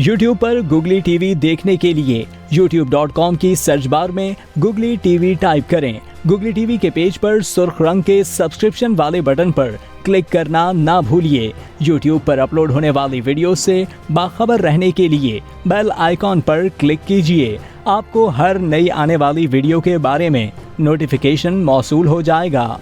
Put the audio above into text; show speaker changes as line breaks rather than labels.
YouTube पर googly TV देखने के लिए youtube.com की सर्च बार में गुगली टीवी टाइप करें। गुगली टीवी के पेज पर सुर्ख रंग के सब्सक्रिप्शन वाले बटन पर क्लिक करना ना भूलिए। YouTube पर अपलोड होने वाली वीडियो से बाखबर रहने के लिए बेल आइकॉन पर क्लिक कीजिए। आपको हर नई आने वाली वीडियो के बारे में नोटिफिकेशन मौसूल हो जाएगा।